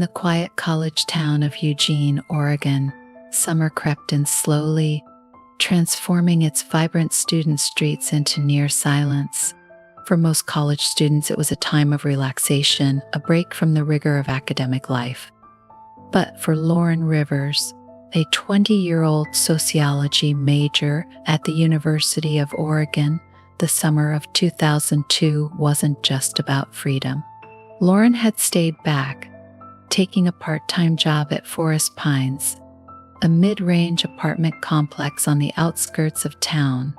In the quiet college town of Eugene, Oregon, summer crept in slowly, transforming its vibrant student streets into near silence. For most college students, it was a time of relaxation, a break from the rigor of academic life. But for Lauren Rivers, a 20-year-old sociology major at the University of Oregon, the summer of 2002 wasn't just about freedom. Lauren had stayed back, taking a part-time job at Forest Pines, a mid-range apartment complex on the outskirts of town.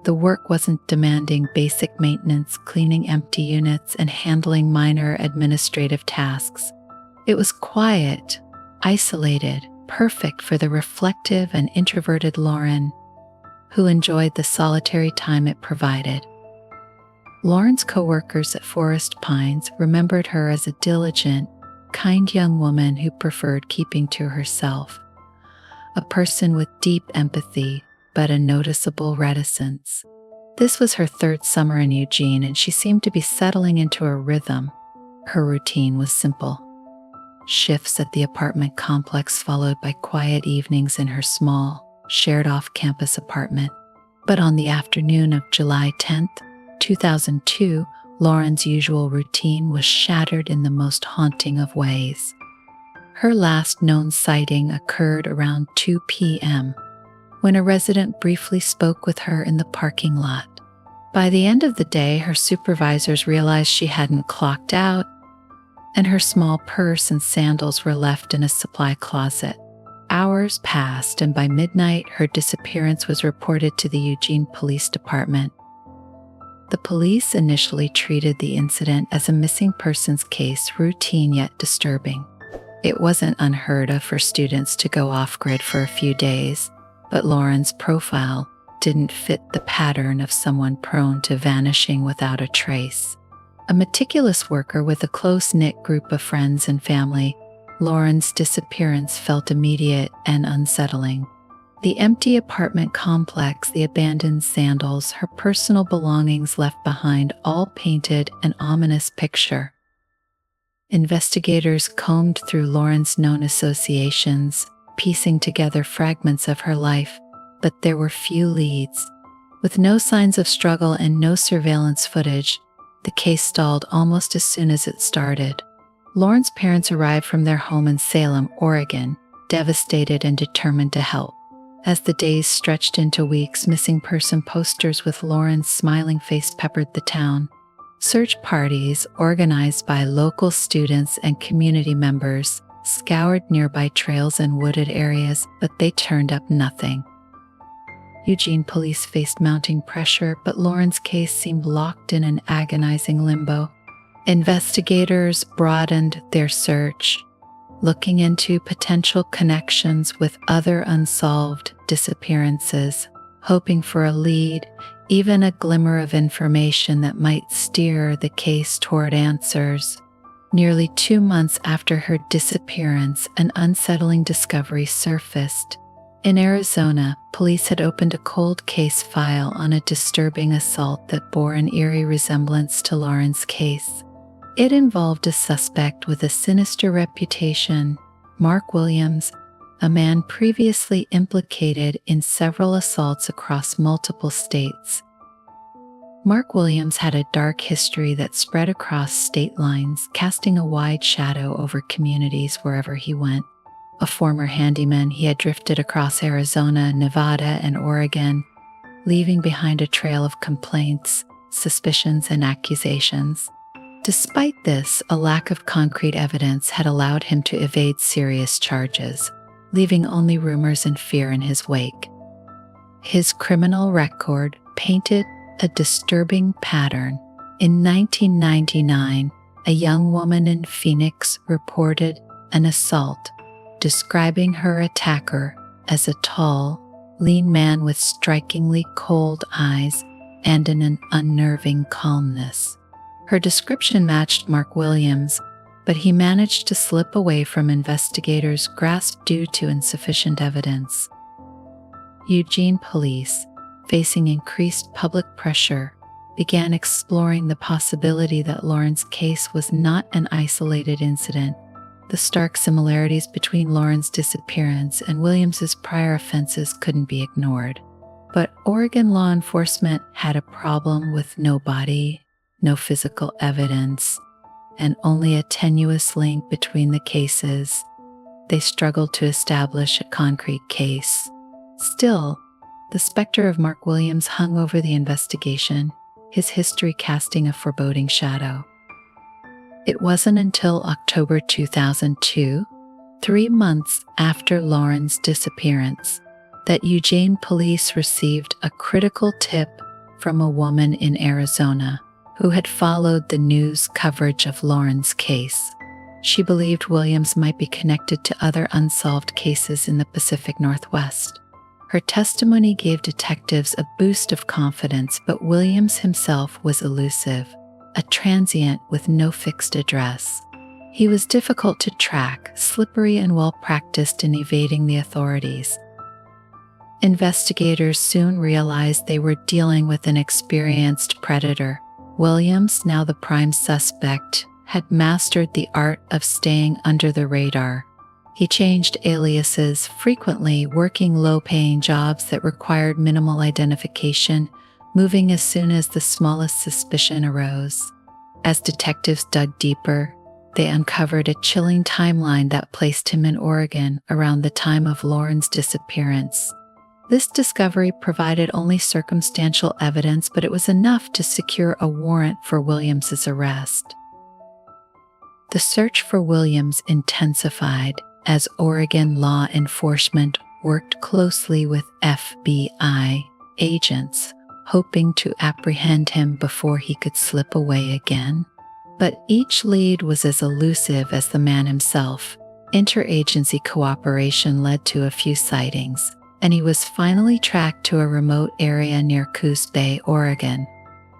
The work wasn't demanding basic maintenance, cleaning empty units, and handling minor administrative tasks. It was quiet, isolated, perfect for the reflective and introverted Lauren, who enjoyed the solitary time it provided. Lauren's co-workers at Forest Pines remembered her as a diligent, kind young woman who preferred keeping to herself, a person with deep empathy but a noticeable reticence. This was her third summer in Eugene, and she seemed to be settling into a rhythm. Her routine was simple: shifts at the apartment complex followed by quiet evenings in her small, shared off-campus apartment. But on the afternoon of July 10th, 2002, Lauren's usual routine was shattered in the most haunting of ways. Her last known sighting occurred around 2 p.m., when a resident briefly spoke with her in the parking lot. By the end of the day, her supervisors realized she hadn't clocked out, and her small purse and sandals were left in a supply closet. Hours passed, and by midnight, her disappearance was reported to the Eugene Police Department. The police initially treated the incident as a missing persons case, routine yet disturbing. It wasn't unheard of for students to go off-grid for a few days, but Lauren's profile didn't fit the pattern of someone prone to vanishing without a trace. A meticulous worker with a close-knit group of friends and family, Lauren's disappearance felt immediate and unsettling. The empty apartment complex, the abandoned sandals, her personal belongings left behind, all painted an ominous picture. Investigators combed through Lauren's known associations, piecing together fragments of her life, but there were few leads. With no signs of struggle and no surveillance footage, the case stalled almost as soon as it started. Lauren's parents arrived from their home in Salem, Oregon, devastated and determined to help. As the days stretched into weeks, missing person posters with Lauren's smiling face peppered the town. Search parties, organized by local students and community members, scoured nearby trails and wooded areas, but they turned up nothing. Eugene police faced mounting pressure, but Lauren's case seemed locked in an agonizing limbo. Investigators broadened their search, looking into potential connections with other unsolved disappearances, hoping for a lead, even a glimmer of information that might steer the case toward answers. Nearly 2 months after her disappearance, an unsettling discovery surfaced. In Arizona, police had opened a cold case file on a disturbing assault that bore an eerie resemblance to Lauren's case. It involved a suspect with a sinister reputation, Mark Williams, a man previously implicated in several assaults across multiple states. Mark Williams had a dark history that spread across state lines, casting a wide shadow over communities wherever he went. A former handyman, he had drifted across Arizona, Nevada, and Oregon, leaving behind a trail of complaints, suspicions, and accusations. Despite this, a lack of concrete evidence had allowed him to evade serious charges, leaving only rumors and fear in his wake. His criminal record painted a disturbing pattern. In 1999, a young woman in Phoenix reported an assault, describing her attacker as a tall, lean man with strikingly cold eyes and an unnerving calmness. Her description matched Mark Williams, but he managed to slip away from investigators' grasp due to insufficient evidence. Eugene police, facing increased public pressure, began exploring the possibility that Lauren's case was not an isolated incident, The stark similarities between Lauren's disappearance and Williams's prior offenses couldn't be ignored. But Oregon law enforcement had a problem with no body, no physical evidence, and only a tenuous link between the cases. They struggled to establish a concrete case. Still, the specter of Mark Williams hung over the investigation, his history casting a foreboding shadow. It wasn't until October 2002, 3 months after Lauren's disappearance, that Eugene police received a critical tip from a woman in Arizona who had followed the news coverage of Lauren's case. She believed Williams might be connected to other unsolved cases in the Pacific Northwest. Her testimony gave detectives a boost of confidence, but Williams himself was elusive, a transient with no fixed address. He was difficult to track, slippery and well-practiced in evading the authorities. Investigators soon realized they were dealing with an experienced predator. Williams, now the prime suspect, had mastered the art of staying under the radar. He changed aliases frequently, working low-paying jobs that required minimal identification, moving as soon as the smallest suspicion arose. As detectives dug deeper, they uncovered a chilling timeline that placed him in Oregon around the time of Lauren's disappearance. This discovery provided only circumstantial evidence, but it was enough to secure a warrant for Williams's arrest. The search for Williams intensified as Oregon law enforcement worked closely with FBI agents, hoping to apprehend him before he could slip away again. But each lead was as elusive as the man himself. Interagency cooperation led to a few sightings, and he was finally tracked to a remote area near Coos Bay, Oregon.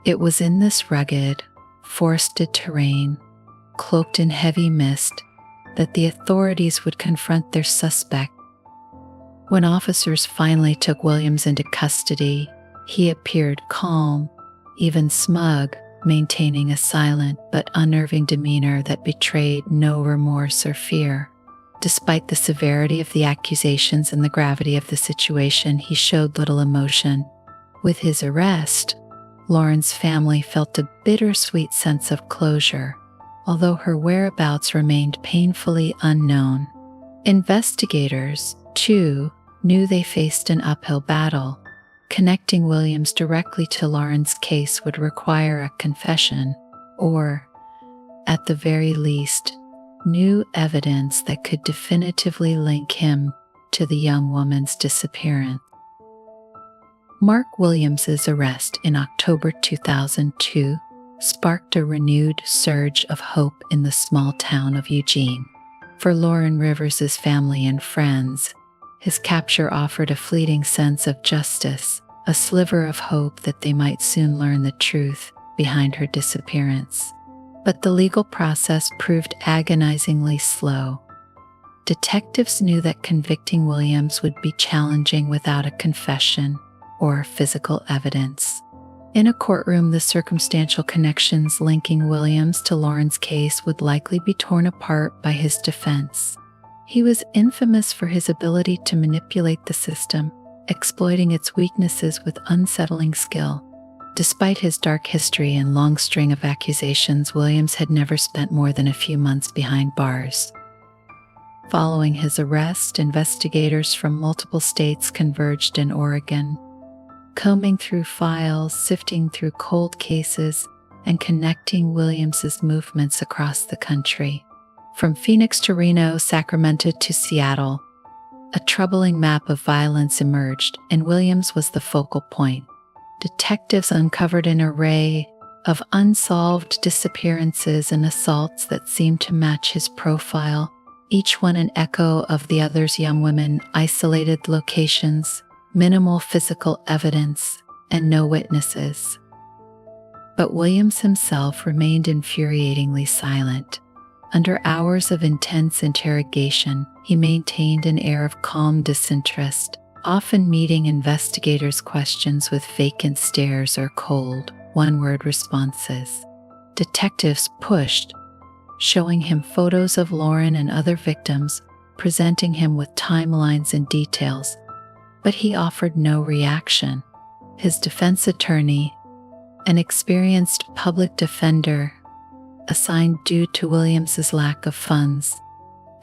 It was in this rugged, forested terrain, cloaked in heavy mist, that the authorities would confront their suspect. When officers finally took Williams into custody, he appeared calm, even smug, maintaining a silent but unnerving demeanor that betrayed no remorse or fear. Despite the severity of the accusations and the gravity of the situation, he showed little emotion. With his arrest, Lauren's family felt a bittersweet sense of closure, although her whereabouts remained painfully unknown. Investigators, too, knew they faced an uphill battle. Connecting Williams directly to Lauren's case would require a confession, or, at the very least, new evidence that could definitively link him to the young woman's disappearance. Mark Williams's arrest in October 2002 sparked a renewed surge of hope in the small town of Eugene. For Lauren Rivers's family and friends, his capture offered a fleeting sense of justice, a sliver of hope that they might soon learn the truth behind her disappearance. But the legal process proved agonizingly slow. Detectives knew that convicting Williams would be challenging without a confession or physical evidence. In a courtroom, the circumstantial connections linking Williams to Lauren's case would likely be torn apart by his defense. He was infamous for his ability to manipulate the system, exploiting its weaknesses with unsettling skill. Despite his dark history and long string of accusations, Williams had never spent more than a few months behind bars. Following his arrest, investigators from multiple states converged in Oregon, combing through files, sifting through cold cases, and connecting Williams's movements across the country. From Phoenix to Reno, Sacramento to Seattle, a troubling map of violence emerged, and Williams was the focal point. Detectives uncovered an array of unsolved disappearances and assaults that seemed to match his profile, each one an echo of the other's. Young women, isolated locations, minimal physical evidence, and no witnesses. But Williams himself remained infuriatingly silent. Under hours of intense interrogation, he maintained an air of calm disinterest, often meeting investigators' questions with vacant stares or cold, one-word responses. Detectives pushed, showing him photos of Lauren and other victims, presenting him with timelines and details, but he offered no reaction. His defense attorney, an experienced public defender assigned due to Williams's lack of funds,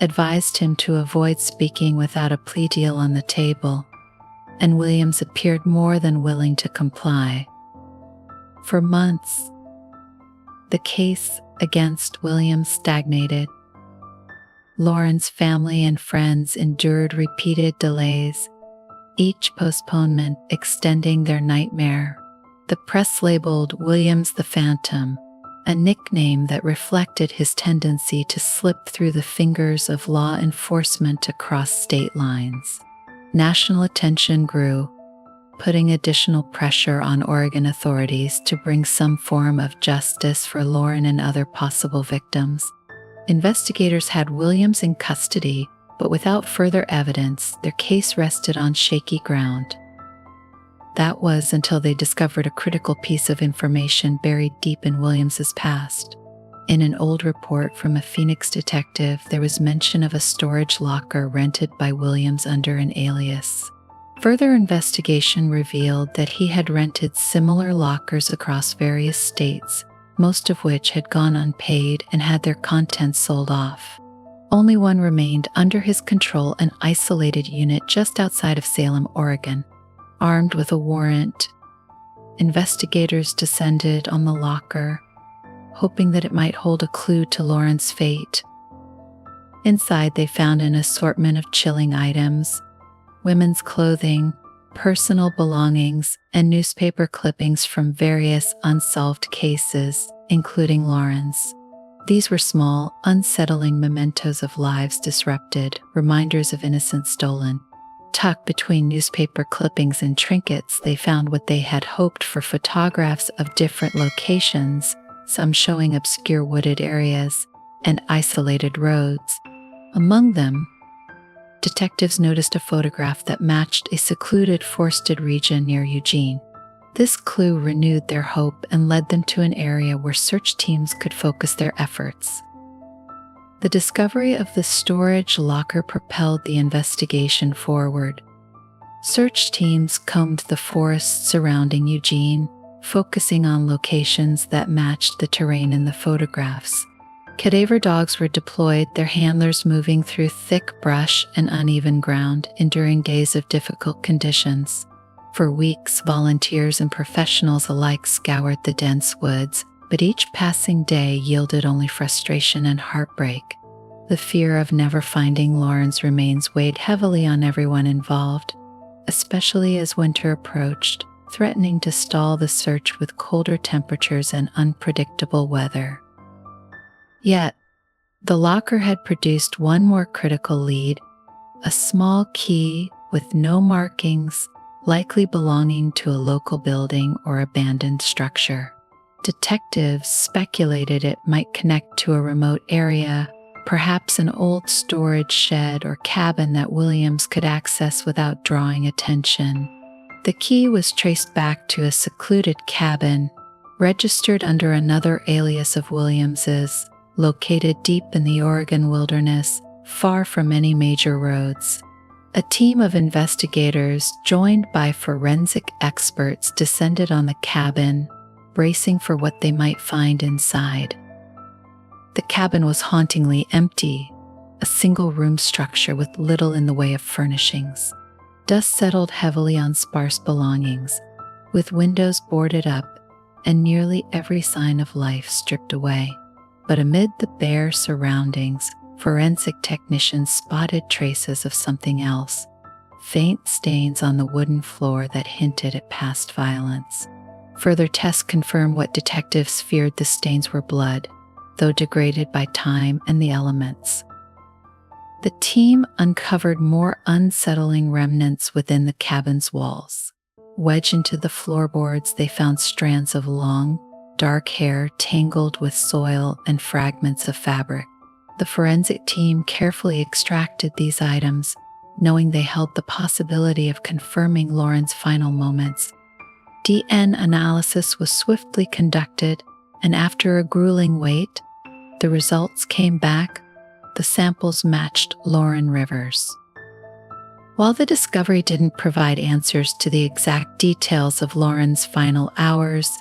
advised him to avoid speaking without a plea deal on the table, and Williams appeared more than willing to comply. For months, the case against Williams stagnated. Lauren's family and friends endured repeated delays, each postponement extending their nightmare. The press labeled Williams the Phantom, a nickname that reflected his tendency to slip through the fingers of law enforcement across state lines. National attention grew, putting additional pressure on Oregon authorities to bring some form of justice for Lauren and other possible victims. Investigators had Williams in custody, but without further evidence, their case rested on shaky ground. That was until they discovered a critical piece of information buried deep in Williams's past. In an old report from a Phoenix detective, there was mention of a storage locker rented by Williams under an alias. Further investigation revealed that he had rented similar lockers across various states, most of which had gone unpaid and had their contents sold off. Only one remained under his control, an isolated unit just outside of Salem, Oregon. Armed with a warrant, investigators descended on the locker, hoping that it might hold a clue to Lauren's fate. Inside, they found an assortment of chilling items: women's clothing, personal belongings, and newspaper clippings from various unsolved cases, including Lauren's. These were small, unsettling mementos of lives disrupted, reminders of innocence stolen. Tucked between newspaper clippings and trinkets, they found what they had hoped for: photographs of different locations, some showing obscure wooded areas and isolated roads. Among them, detectives noticed a photograph that matched a secluded forested region near Eugene. This clue renewed their hope and led them to an area where search teams could focus their efforts. The discovery of the storage locker propelled the investigation forward. Search teams combed the forests surrounding Eugene, focusing on locations that matched the terrain in the photographs. Cadaver dogs were deployed, their handlers moving through thick brush and uneven ground, enduring days of difficult conditions. For weeks, volunteers and professionals alike scoured the dense woods, but each passing day yielded only frustration and heartbreak. The fear of never finding Lauren's remains weighed heavily on everyone involved, especially as winter approached, threatening to stall the search with colder temperatures and unpredictable weather. Yet, the locker had produced one more critical lead: a small key with no markings, likely belonging to a local building or abandoned structure. Detectives speculated it might connect to a remote area, perhaps an old storage shed or cabin that Williams could access without drawing attention. The key was traced back to a secluded cabin, registered under another alias of Williams's, located deep in the Oregon wilderness, far from any major roads. A team of investigators, joined by forensic experts, descended on the cabin, bracing for what they might find inside. The cabin was hauntingly empty, a single-room structure with little in the way of furnishings. Dust settled heavily on sparse belongings, with windows boarded up and nearly every sign of life stripped away. But amid the bare surroundings, forensic technicians spotted traces of something else: faint stains on the wooden floor that hinted at past violence. Further tests confirmed what detectives feared: the stains were blood, though degraded by time and the elements. The team uncovered more unsettling remnants within the cabin's walls. Wedged into the floorboards, they found strands of long, dark hair tangled with soil and fragments of fabric. The forensic team carefully extracted these items, knowing they held the possibility of confirming Lauren's final moments. DNA analysis was swiftly conducted, and after a grueling wait, the results came back, the samples matched Lauren Rivers. While the discovery didn't provide answers to the exact details of Lauren's final hours,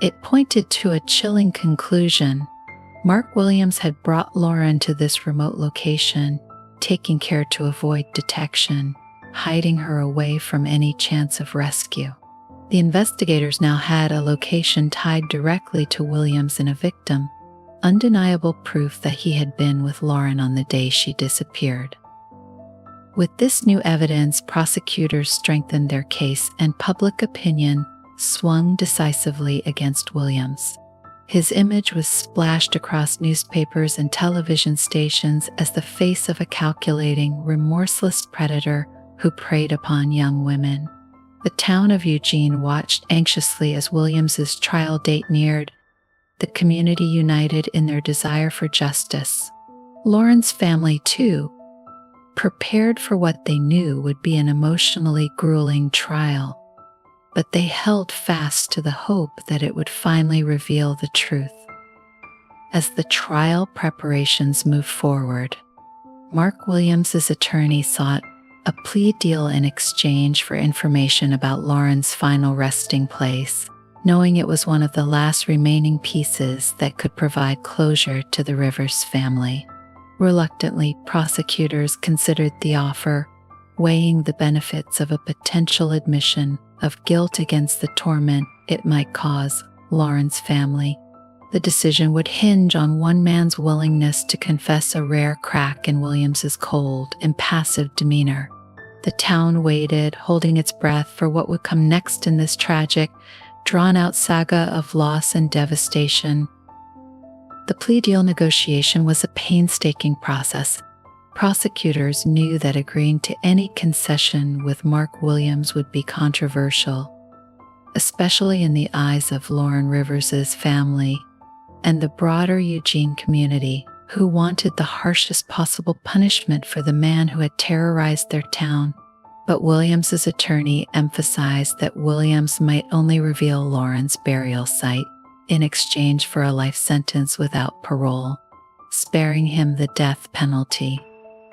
it pointed to a chilling conclusion. Mark Williams had brought Lauren to this remote location, taking care to avoid detection, hiding her away from any chance of rescue. The investigators now had a location tied directly to Williams and a victim, undeniable proof that he had been with Lauren on the day she disappeared. With this new evidence, prosecutors strengthened their case and public opinion swung decisively against Williams. His image was splashed across newspapers and television stations as the face of a calculating, remorseless predator who preyed upon young women. The town of Eugene watched anxiously as Williams's trial date neared, the community united in their desire for justice. Lauren's family, too, prepared for what they knew would be an emotionally grueling trial, but they held fast to the hope that it would finally reveal the truth. As the trial preparations moved forward, Mark Williams's attorney sought a plea deal in exchange for information about Lauren's final resting place, knowing it was one of the last remaining pieces that could provide closure to the Rivers family. Reluctantly, prosecutors considered the offer, weighing the benefits of a potential admission of guilt against the torment it might cause Lauren's family. The decision would hinge on one man's willingness to confess a rare crack in Williams's cold, impassive demeanor. The town waited, holding its breath for what would come next in this tragic, drawn-out saga of loss and devastation. The plea deal negotiation was a painstaking process. Prosecutors knew that agreeing to any concession with Mark Williams would be controversial, especially in the eyes of Lauren Rivers's family and the broader Eugene community, who wanted the harshest possible punishment for the man who had terrorized their town. But Williams's attorney emphasized that Williams might only reveal Lauren's burial site in exchange for a life sentence without parole, sparing him the death penalty.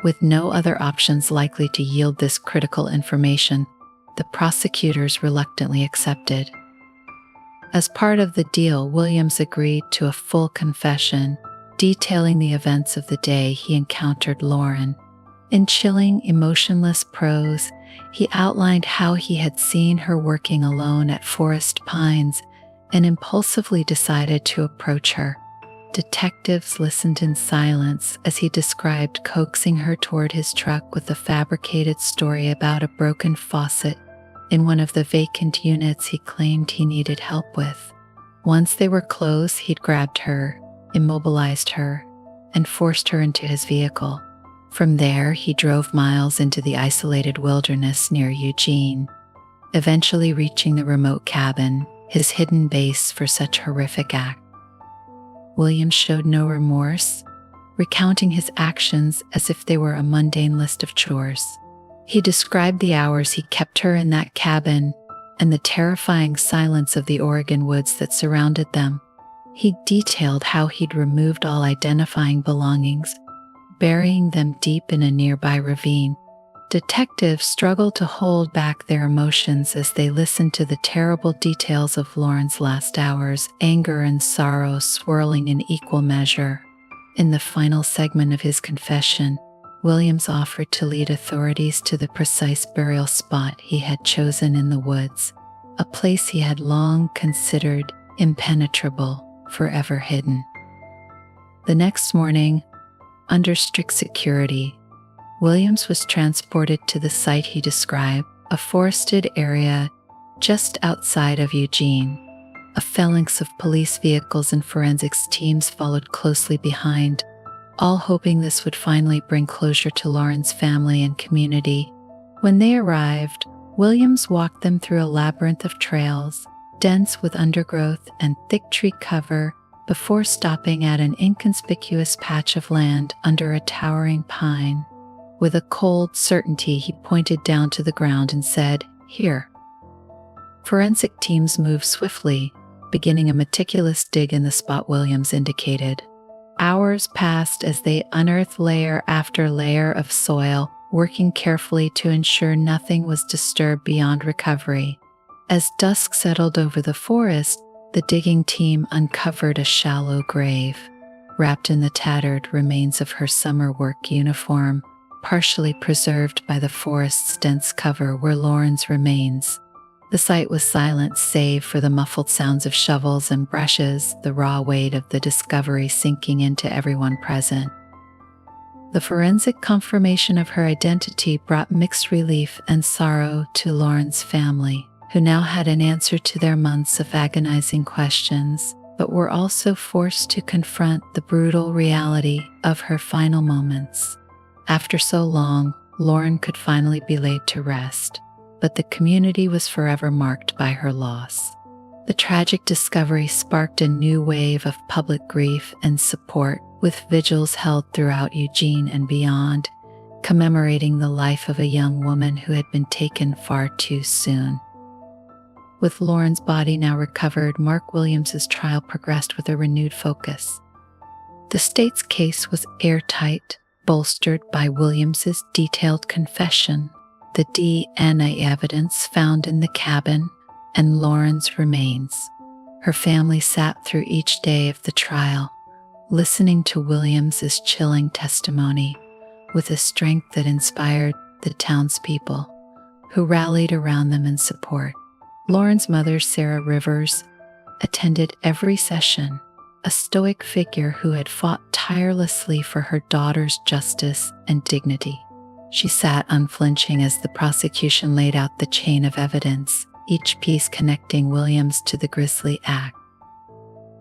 With no other options likely to yield this critical information, the prosecutors reluctantly accepted. As part of the deal, Williams agreed to a full confession, detailing the events of the day he encountered Lauren. In chilling, emotionless prose, he outlined how he had seen her working alone at Forest Pines and impulsively decided to approach her. Detectives listened in silence as he described coaxing her toward his truck with a fabricated story about a broken faucet in one of the vacant units he claimed he needed help with. Once they were close, he'd grabbed her, immobilized her, and forced her into his vehicle. From there, he drove miles into the isolated wilderness near Eugene, eventually reaching the remote cabin, his hidden base for such horrific act. Williams showed no remorse, recounting his actions as if they were a mundane list of chores. He described the hours he kept her in that cabin and the terrifying silence of the Oregon woods that surrounded them. He detailed how he'd removed all identifying belongings, burying them deep in a nearby ravine. Detectives struggled to hold back their emotions as they listened to the terrible details of Lauren's last hours, anger and sorrow swirling in equal measure. In the final segment of his confession, Williams offered to lead authorities to the precise burial spot he had chosen in the woods, a place he had long considered impenetrable, forever hidden. The next morning, under strict security, Williams was transported to the site he described, a forested area just outside of Eugene. A phalanx of police vehicles and forensics teams followed closely behind, all hoping this would finally bring closure to Lauren's family and community. When they arrived, Williams walked them through a labyrinth of trails, dense with undergrowth and thick tree cover, before stopping at an inconspicuous patch of land under a towering pine. With a cold certainty, he pointed down to the ground and said, "Here." Forensic teams moved swiftly, beginning a meticulous dig in the spot Williams indicated. Hours passed as they unearthed layer after layer of soil, working carefully to ensure nothing was disturbed beyond recovery. As dusk settled over the forest, the digging team uncovered a shallow grave. Wrapped in the tattered remains of her summer work uniform, partially preserved by the forest's dense cover were Lauren's remains. The site was silent save for the muffled sounds of shovels and brushes, the raw weight of the discovery sinking into everyone present. The forensic confirmation of her identity brought mixed relief and sorrow to Lauren's family, who now had an answer to their months of agonizing questions, but were also forced to confront the brutal reality of her final moments. After so long, Lauren could finally be laid to rest, but the community was forever marked by her loss. The tragic discovery sparked a new wave of public grief and support, with vigils held throughout Eugene and beyond, commemorating the life of a young woman who had been taken far too soon. With Lauren's body now recovered, Mark Williams's trial progressed with a renewed focus. The state's case was airtight, bolstered by Williams's detailed confession, the DNA evidence found in the cabin, and Lauren's remains. Her family sat through each day of the trial, listening to Williams's chilling testimony with a strength that inspired the townspeople, who rallied around them in support. Lauren's mother, Sarah Rivers, attended every session, a stoic figure who had fought tirelessly for her daughter's justice and dignity. She sat unflinching as the prosecution laid out the chain of evidence, each piece connecting Williams to the grisly act.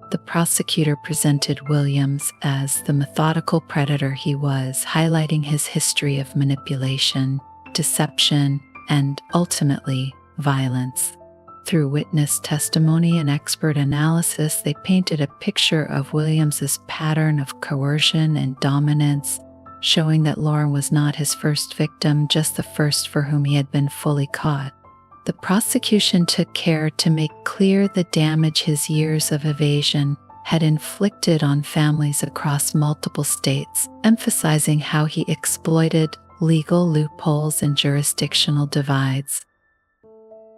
The prosecutor presented Williams as the methodical predator he was, highlighting his history of manipulation, deception, and ultimately, violence. Through witness testimony and expert analysis, they painted a picture of Williams's pattern of coercion and dominance, showing that Lauren was not his first victim, just the first for whom he had been fully caught. The prosecution took care to make clear the damage his years of evasion had inflicted on families across multiple states, emphasizing how he exploited legal loopholes and jurisdictional divides.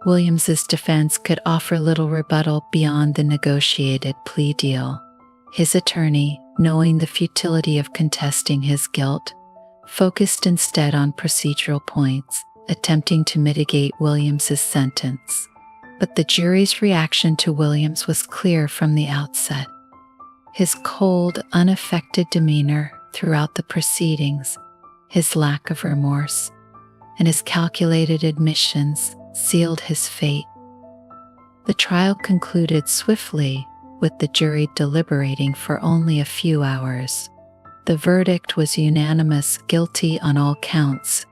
Williams's defense could offer little rebuttal beyond the negotiated plea deal. His attorney, knowing the futility of contesting his guilt, focused instead on procedural points, attempting to mitigate Williams's sentence. But the jury's reaction to Williams was clear from the outset. His cold, unaffected demeanor throughout the proceedings, his lack of remorse, and his calculated admissions sealed his fate. The trial concluded swiftly, with the jury deliberating for only a few hours. The verdict was unanimous: guilty on all counts,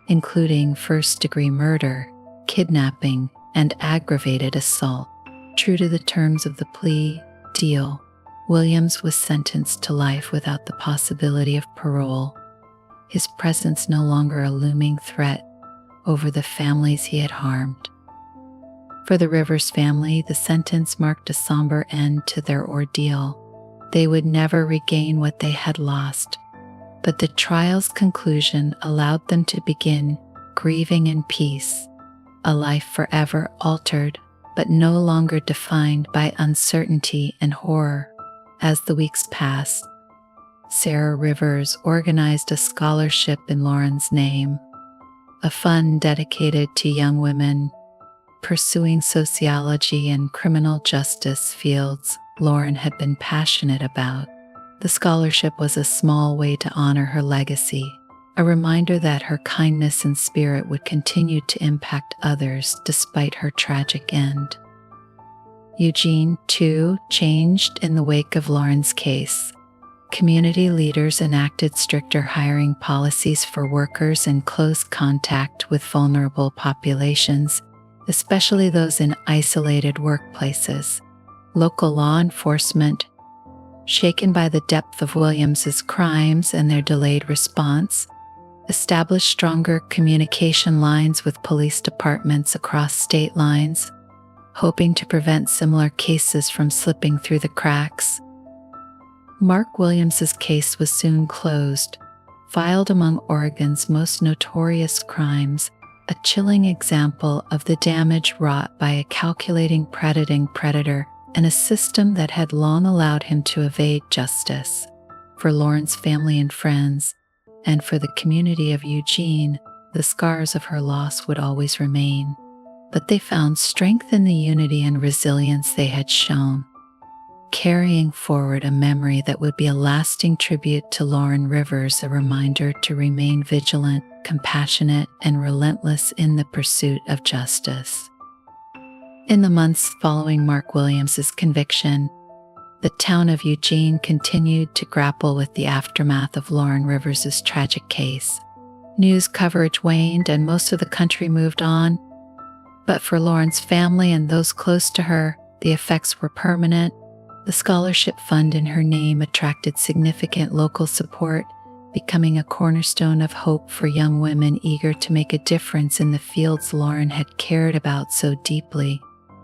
including first-degree murder, kidnapping, and aggravated assault. True to the terms of the plea deal, Williams was sentenced to life without the possibility of parole, his presence no longer a looming threat over the families he had harmed. For the Rivers family, the sentence marked a somber end to their ordeal. They would never regain what they had lost, but the trial's conclusion allowed them to begin grieving in peace, a life forever altered, but no longer defined by uncertainty and horror. As the weeks passed, Sarah Rivers organized a scholarship in Lauren's name, a fund dedicated to young women pursuing sociology and criminal justice fields Lauren had been passionate about. The scholarship was a small way to honor her legacy, a reminder that her kindness and spirit would continue to impact others despite her tragic end. Eugene, too, changed in the wake of Lauren's case. Community leaders enacted stricter hiring policies for workers in close contact with vulnerable populations, especially those in isolated workplaces. Local law enforcement, shaken by the depth of Williams's crimes and their delayed response, established stronger communication lines with police departments across state lines, hoping to prevent similar cases from slipping through the cracks. Mark Williams's case was soon closed, filed among Oregon's most notorious crimes, a chilling example of the damage wrought by a calculating predating predator and a system that had long allowed him to evade justice. For Lauren's family and friends, and for the community of Eugene, the scars of her loss would always remain. But they found strength in the unity and resilience they had shown, carrying forward a memory that would be a lasting tribute to Lauren Rivers, a reminder to remain vigilant, compassionate, and relentless in the pursuit of justice. In the months following Mark Williams's conviction, the town of Eugene continued to grapple with the aftermath of Lauren Rivers' tragic case. News coverage waned and most of the country moved on. But for Lauren's family and those close to her, the effects were permanent. The scholarship fund in her name attracted significant local support, becoming a cornerstone of hope for young women eager to make a difference in the fields Lauren had cared about so deeply.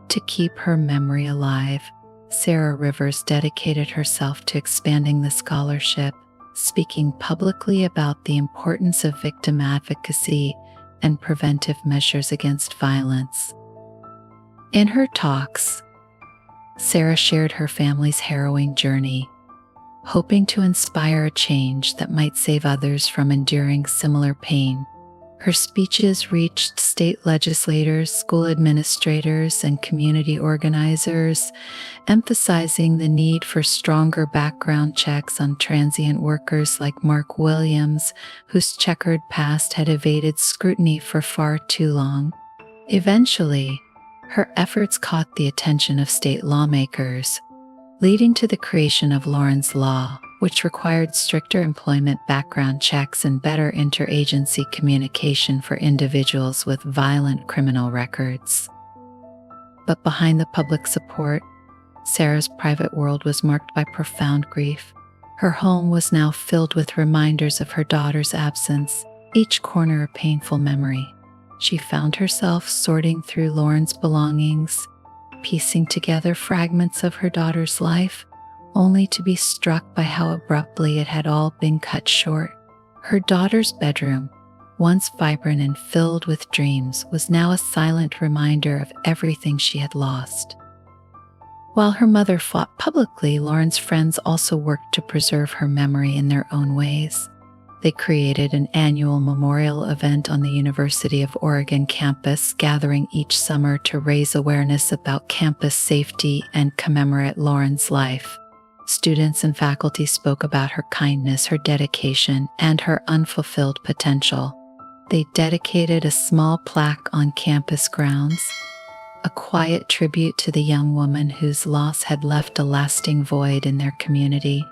To keep her memory alive, Sarah Rivers dedicated herself to expanding the scholarship, speaking publicly about the importance of victim advocacy and preventive measures against violence. In her talks, Sarah shared her family's harrowing journey, hoping to inspire a change that might save others from enduring similar pain. Her speeches reached state legislators, school administrators, and community organizers, emphasizing the need for stronger background checks on transient workers like Mark Williams, whose checkered past had evaded scrutiny for far too long. Eventually, her efforts caught the attention of state lawmakers, leading to the creation of Lauren's Law, which required stricter employment background checks and better interagency communication for individuals with violent criminal records. But behind the public support, Sarah's private world was marked by profound grief. Her home was now filled with reminders of her daughter's absence, each corner a painful memory. She found herself sorting through Lauren's belongings, piecing together fragments of her daughter's life, only to be struck by how abruptly it had all been cut short. Her daughter's bedroom, once vibrant and filled with dreams, was now a silent reminder of everything she had lost. While her mother fought publicly, Lauren's friends also worked to preserve her memory in their own ways. They created an annual memorial event on the University of Oregon campus, gathering each summer to raise awareness about campus safety and commemorate Lauren's life. Students and faculty spoke about her kindness, her dedication, and her unfulfilled potential. They dedicated a small plaque on campus grounds, a quiet tribute to the young woman whose loss had left a lasting void in their community.